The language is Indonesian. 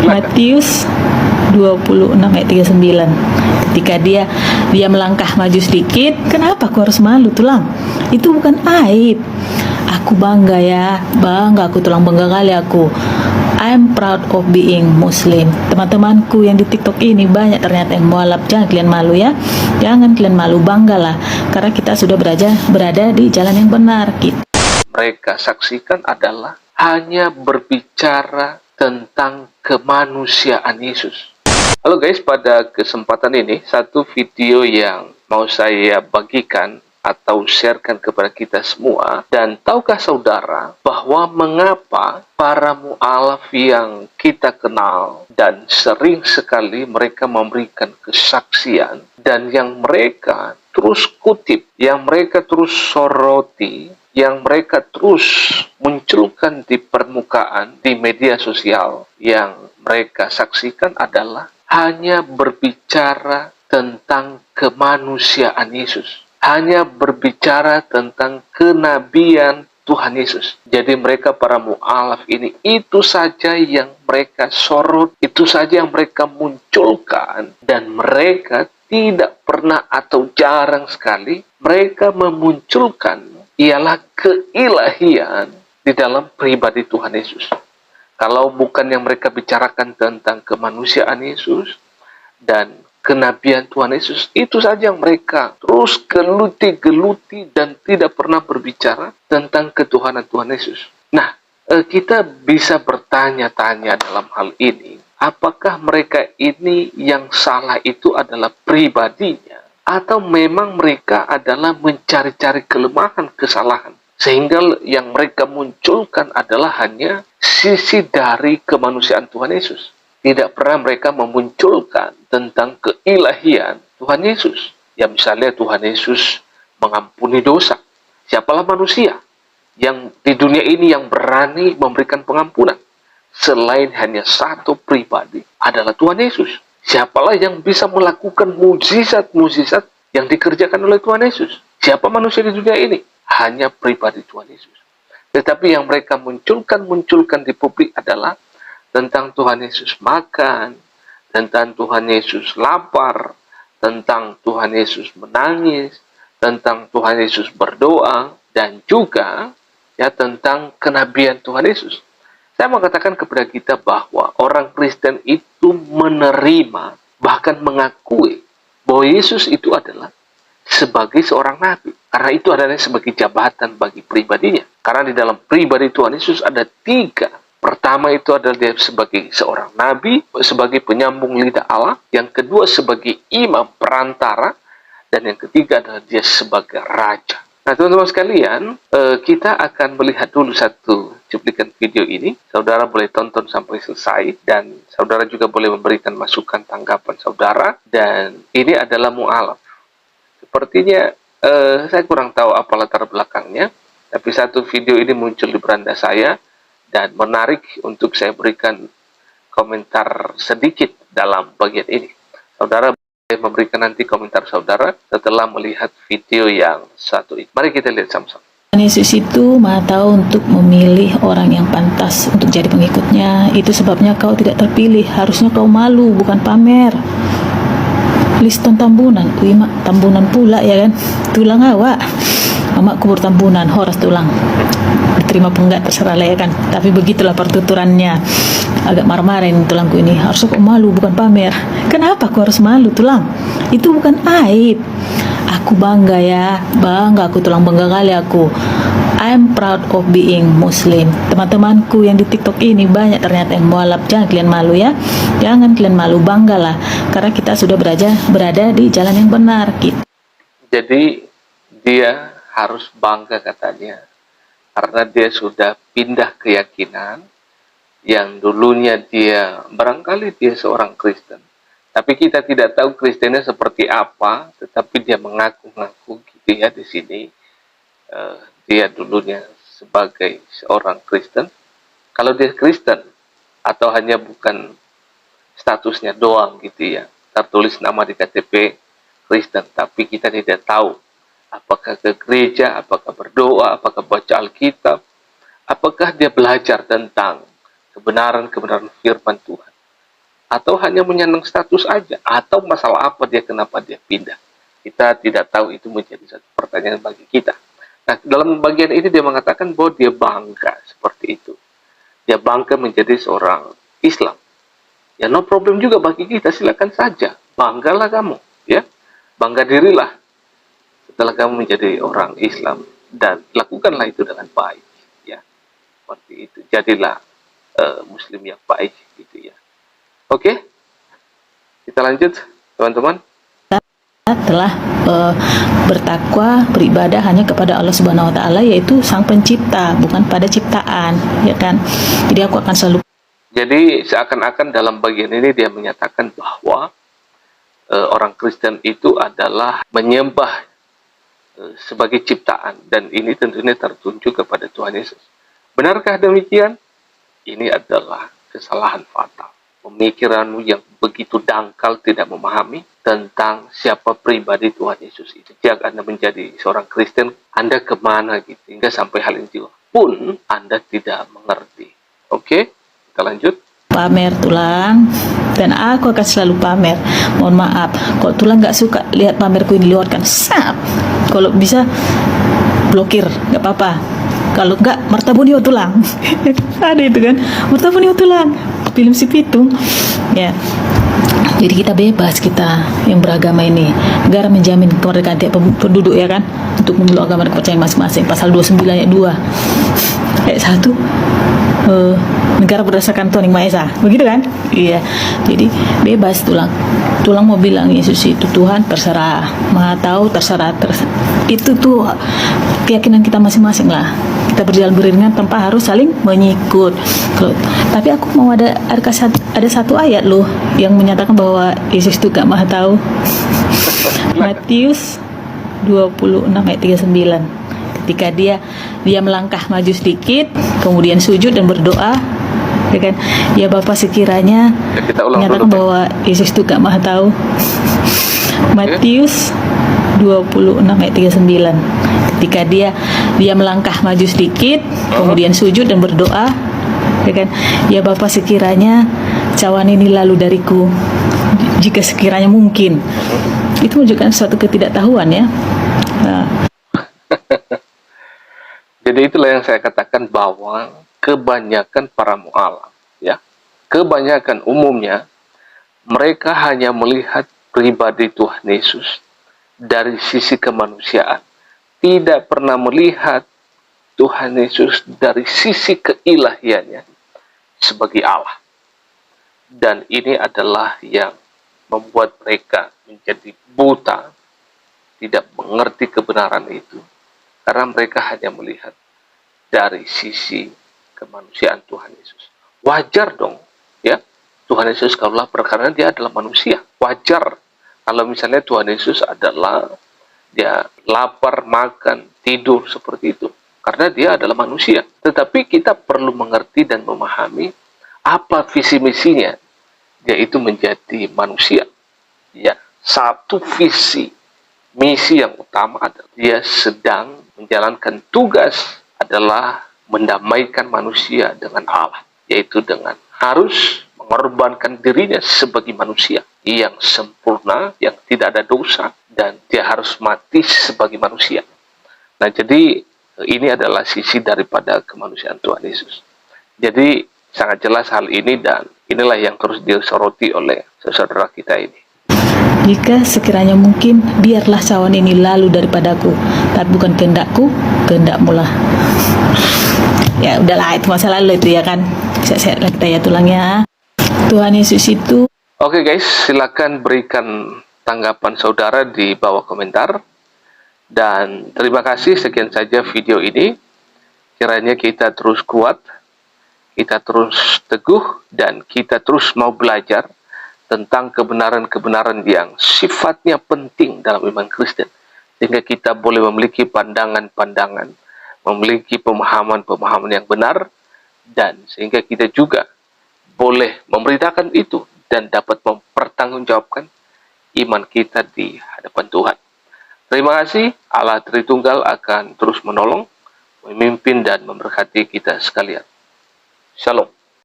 Silakan. Matius 26 ayat 39. Ketika dia melangkah maju sedikit, kenapa aku harus malu, tulang? Itu bukan aib. Aku bangga ya, aku tulang bangga kali aku. I'm proud of being Muslim. Teman-temanku yang di TikTok ini banyak ternyata yang mualaf. Jangan kalian malu ya. Jangan kalian malu, banggalah. Karena kita sudah berada di jalan yang benar. Mereka saksikan adalah hanya berbicara tentang kemanusiaan Yesus. Halo guys, pada kesempatan ini satu video yang mau saya bagikan atau sharekan kepada kita semua. Dan tahukah saudara bahwa mengapa para mu'alaf yang kita kenal dan sering sekali mereka memberikan kesaksian dan yang mereka terus kutip, yang mereka terus soroti, yang mereka terus munculkan di permukaan, di media sosial, yang mereka saksikan adalah hanya berbicara tentang kemanusiaan Yesus. Hanya berbicara tentang kenabian Tuhan Yesus. Jadi mereka para mu'alaf ini, itu saja yang mereka sorot, itu saja yang mereka munculkan. Dan mereka tidak pernah atau jarang sekali mereka memunculkan ialah keilahian di dalam pribadi Tuhan Yesus. Kalau bukan yang mereka bicarakan tentang kemanusiaan Yesus dan kenabian Tuhan Yesus, itu saja yang mereka terus geluti dan tidak pernah berbicara tentang ketuhanan Tuhan Yesus. Nah, kita bisa bertanya-tanya dalam hal ini, apakah mereka ini yang salah itu adalah pribadinya, atau memang mereka adalah mencari-cari kelemahan, kesalahan, sehingga yang mereka munculkan adalah hanya sisi dari kemanusiaan Tuhan Yesus. Tidak pernah mereka memunculkan tentang keilahian Tuhan Yesus. Ya misalnya Tuhan Yesus mengampuni dosa. Siapalah manusia yang di dunia ini yang berani memberikan pengampunan selain hanya satu pribadi, adalah Tuhan Yesus. Siapalah yang bisa melakukan mukjizat-mukjizat yang dikerjakan oleh Tuhan Yesus? Siapa manusia di dunia ini? Hanya pribadi Tuhan Yesus. Tetapi yang mereka munculkan di publik adalah tentang Tuhan Yesus makan, tentang Tuhan Yesus lapar, tentang Tuhan Yesus menangis, tentang Tuhan Yesus berdoa, dan juga ya tentang kenabian Tuhan Yesus. Saya mau katakan kepada kita bahwa orang Kristen itu menerima, bahkan mengakui bahwa Yesus itu adalah sebagai seorang nabi. Karena itu adalah sebagai jabatan bagi pribadinya. Karena di dalam pribadi Tuhan Yesus ada 3. Pertama itu adalah dia sebagai seorang nabi, sebagai penyambung lidah Allah. Yang kedua sebagai imam perantara. Dan yang ketiga adalah dia sebagai raja. Nah teman-teman sekalian, kita akan melihat dulu satu cuplikan video ini. Saudara boleh tonton sampai selesai. Dan saudara juga boleh memberikan masukan tanggapan saudara. Dan ini adalah mu'alaf. Sepertinya saya kurang tahu apa latar belakangnya. Tapi satu video ini muncul di beranda saya. Dan menarik untuk saya berikan komentar sedikit dalam bagian ini. Saudara boleh memberikan nanti komentar saudara setelah melihat video yang satu ini. Mari kita lihat sama-sama. Yesus itu Maha Tahu untuk memilih orang yang pantas untuk jadi pengikutnya. Itu sebabnya kau tidak terpilih. Harusnya kau malu, bukan pamer. Liston tambunan, mak tambunan pula ya kan. Tulang awak. Mamak kubur tambunan, horas tulang. Diterima apa enggak terserah lah ya kan. Tapi begitulah pertuturannya. Agak marah-marahin tulangku ini. Harusnya kau malu, bukan pamer. Kenapa aku harus malu, tulang? Itu bukan aib. Aku bangga ya, aku tulang bangga kali aku. I'm proud of being Muslim. Teman-temanku yang di TikTok ini banyak ternyata yang mualaf. Jangan kalian malu ya. Jangan kalian malu, banggalah. Karena kita sudah berada di jalan yang benar. Jadi dia harus bangga katanya. Karena dia sudah pindah keyakinan. Yang dulunya dia, barangkali dia seorang Kristen. Tapi kita tidak tahu Kristennya seperti apa. Tetapi dia mengaku-ngaku gitu ya di sini. Dia dulunya sebagai seorang Kristen. Kalau dia Kristen atau hanya bukan statusnya doang gitu ya, tertulis nama di KTP Kristen, tapi kita tidak tahu apakah ke gereja, apakah berdoa, apakah baca Alkitab, apakah dia belajar tentang kebenaran firman Tuhan. atau hanya menyandang status aja, atau masalah apa dia, kenapa dia pindah. Kita tidak tahu, itu menjadi satu pertanyaan bagi kita. Nah, dalam bagian ini dia mengatakan bahwa dia bangga seperti itu. Dia bangga menjadi seorang Islam. Ya, no problem juga bagi kita, silakan saja. Banggalah kamu, ya. Bangga dirilah setelah kamu menjadi orang Islam, dan lakukanlah itu dengan baik, ya. Seperti itu. Jadilah Muslim yang baik, gitu ya. Oke, kita lanjut, teman-teman. Telah bertakwa, beribadah hanya kepada Allah Subhanahu wa taala, yaitu Sang Pencipta, bukan pada ciptaan, ya kan? Jadi aku akan selalu. Jadi seakan-akan dalam bagian ini dia menyatakan bahwa orang Kristen itu adalah menyembah sebagai ciptaan, dan ini tentunya tertuju kepada Tuhan Yesus. Benarkah demikian? Ini adalah kesalahan fatal. Pemikiranmu yang begitu dangkal, tidak memahami tentang siapa pribadi Tuhan Yesus itu. Sejak Anda menjadi seorang Kristen, Anda kemana gitu, hingga sampai hal ini pun Anda tidak mengerti. Oke, kita lanjut. Pamer tulang, dan aku akan selalu pamer. Mohon maaf, kalau tulang nggak suka lihat pamerku ini, lewatkan. Sap. Kalau bisa blokir, nggak apa-apa. Kalau nggak, martabunio tulang. Ada itu kan, martabunio tulang. Film si Pitung, ya. Jadi kita bebas, kita yang beragama ini. Negara menjamin kemerdekaan tiap penduduk, ya kan, untuk memeluk agama dan kepercayaan masing-masing. Pasal 29 ayat 2. Ayat 1. Negara berdasarkan Tuhan Yang Maha Esa, begitu kan? Iya. Jadi bebas tulang. Tulang mau bilang Yesus itu Tuhan, terserah. Maha tahu, terserah. Itu tuh keyakinan kita masing-masing lah. Kita berjalan beriringan tanpa harus saling menyikut. Tapi aku mau ada satu ayat loh yang menyatakan bahwa Yesus itu gak maha tahu. Matius 26 ayat 39. Ketika dia melangkah maju sedikit, kemudian sujud dan berdoa, ya kan? Ya Bapa, sekiranya menyatakan bahwa Yesus itu gak maha tahu. Matius 26 ayat 39. Ketika dia melangkah maju sedikit, kemudian sujud dan berdoa, ya kan? Ya Bapa, sekiranya cawan ini lalu dariku, jika sekiranya mungkin. Itu menunjukkan suatu ketidaktahuan, ya. Nah. Jadi itulah yang saya katakan bahwa kebanyakan para mu'alaf, ya, kebanyakan umumnya mereka hanya melihat pribadi Tuhan Yesus dari sisi kemanusiaan, tidak pernah melihat Tuhan Yesus dari sisi keilahiannya sebagai Allah. Dan ini adalah yang membuat mereka menjadi buta, tidak mengerti kebenaran itu, karena mereka hanya melihat dari sisi kemanusiaan Tuhan Yesus. Wajar dong, ya, Tuhan Yesus kalau lapar karena dia adalah manusia. Wajar kalau misalnya Tuhan Yesus adalah dia lapar, makan, tidur seperti itu, karena dia adalah manusia. Tetapi kita perlu mengerti dan memahami apa visi misinya, yaitu menjadi manusia. Ya, satu visi misi yang utama adalah dia sedang menjalankan tugas adalah mendamaikan manusia dengan Allah, yaitu dengan harus mengorbankan dirinya sebagai manusia yang sempurna, yang tidak ada dosa, dan dia harus mati sebagai manusia. Nah, jadi ini adalah sisi daripada kemanusiaan Tuhan Yesus. Jadi sangat jelas hal ini, dan inilah yang terus disoroti oleh saudara kita ini. Jika sekiranya mungkin, biarlah cawan ini lalu daripadaku, tapi bukan kehendakku, kehendakmu lah. Ya udahlah, itu masa lalu itu, ya kan. Sehat-sehat lah kita, ya tulangnya. Tuhan Yesus itu. Oke guys, silakan berikan tanggapan saudara di bawah komentar. Dan terima kasih, sekian saja video ini. Kiranya kita terus kuat, kita terus teguh, dan kita terus mau belajar tentang kebenaran-kebenaran yang sifatnya penting dalam iman Kristen, sehingga kita boleh memiliki pandangan-pandangan, memiliki pemahaman-pemahaman yang benar, dan sehingga kita juga boleh memberitakan itu dan dapat mempertanggungjawabkan iman kita di hadapan Tuhan. Terima kasih. Allah Tritunggal akan terus menolong, memimpin, dan memberkati kita sekalian. Shalom.